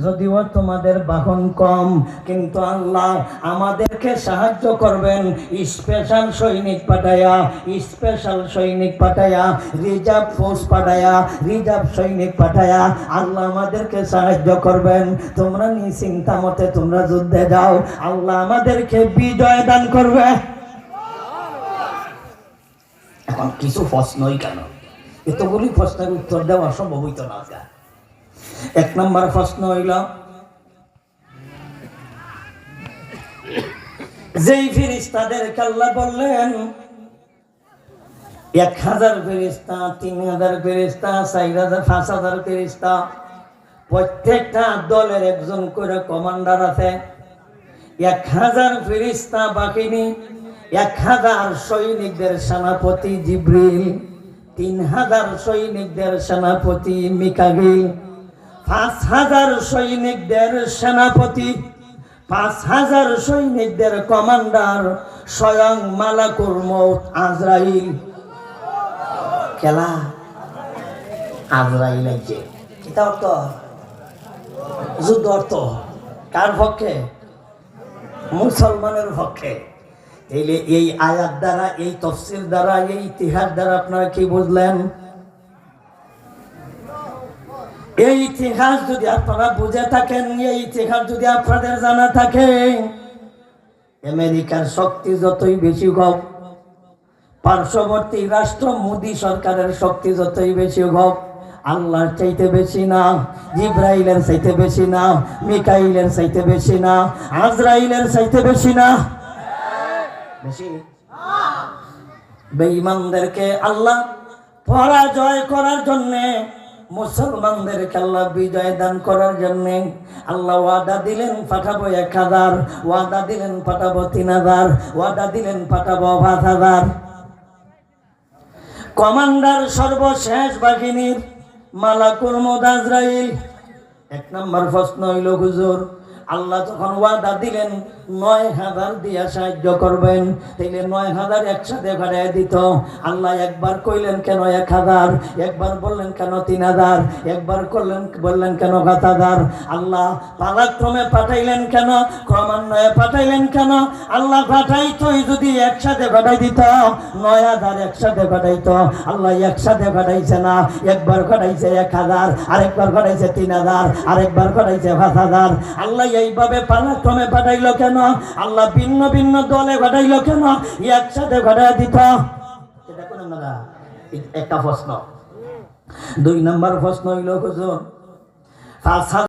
যদিও তোমাদের বাহন কম, কিন্তু আল্লাহ আমাদেরকে সাহায্য করবেন স্পেশাল সৈনিক পাঠায়া, রিজার্ভ ফোর্স পাঠায়া, রিজার্ভ সৈনিক পাঠায়া আল্লাহ আমাদেরকে সাহায্য করবেন। তোমরা নিশ্চিন্তা মতে তোমরা যুদ্ধে যাও, আল্লাহ আমাদেরকে বিজয় দান করবে। এখন কিছু প্রশ্নই কেন, এতগুলি প্রশ্নের উত্তর দেওয়া সম্ভব হইত না। এক নম্বর প্রশ্ন হইল, যেই ফেরেশতাদেরকে আল্লাহ বললেন 1000 ফেরেশতা, 3000 ফেরেশতা, 4000, 5000 ফেরেশতা, প্রত্যেকটা দলের একজন করে কমান্ডার আছে। 1000 ফেরেশতা বাহিনী, 1000 সৈনিকদের সেনাপতি জিবরিল, 3000 সৈনিকদের সেনাপতি মিকাইল, 5000 সৈনিকদের সেনাপতি, 5000 সৈনিকদের কমান্ডার স্বয়ং মালাকুল মউত আজরাইল। খেলা আজরাইল আইছে, এটা অর্থ যুদ্ধ, অর্থ কার পক্ষে? মুসলমানের পক্ষে। এই আয়াত দ্বারা, এই তাফসীর দ্বারা, এই ইতিহাস দ্বারা আপনারা কি বুঝলেন? এই ইতিহাস যদি আপনারা বুঝে থাকেন, এই ইতিহাস যদি আপনাদের জানা থাকে, আমেরিকার শক্তি যতই বেশি হোক, পার্শ্ববর্তী রাষ্ট্র মোদী সরকারের শক্তি যতই বেশি হোক, আল্লাহর চাইতে বেশি না, জিব্রাইলের চাইতে বেশি না, মিকাইলের চাইতে বেশি না, আজরাইলের চাইতে বেশি না। বেশি বেঈমানদেরকে আল্লাহ পরাজয় করার জন্যে, মুসলমানদেরকে আল্লাহ বিজয় দান করার জন্য আল্লাহ ওয়াদা দিলেন পাঠাবো 1000, ওয়াদা দিলেন পাঠাবো 3000, ওয়াদা দিলেন পাঠাবো 5000 কমান্ডার সর্বশেষ বাহিনীর মালাকুল মউত আজরাইল। এক নম্বর প্রশ্ন হইল, হুজুর আল্লাহ যখন ওয়াদা দিলেন 9000 দিয়া সাহায্য করবেন, তাইলে 9000 একসাথে ভাড়ায় দিত। আল্লাহ একবার কইলেন কেন 1000, একবার বললেন কেন 3000, একবার বললেন কেন 5000? আল্লাহ পালাক্রমে পাঠাইলেন কেন, ক্রমান্বয়ে পাঠাইলেন কেন? আল্লাহ পাঠাইতই যদি একসাথে পাঠাই দিত, 9000 একসাথে পাঠাইতো। আল্লাহ একসাথে পাঠাইছে না, একবার পাঠাইছে 1000, আরেকবার পাঠাইছে 3000, আরেকবার পাঠাইছে 5000। আল্লাহ এইভাবে পালাক্রমে পাঠাইলো কেন? আল্লাহ ভিন্ন ভিন্ন দলে পাঠাইলো কেন? একসাথে পাঠাই দিত। এটা কোন না একটা প্রশ্ন। 2 নম্বর প্রশ্ন হইল, হুজুর 5000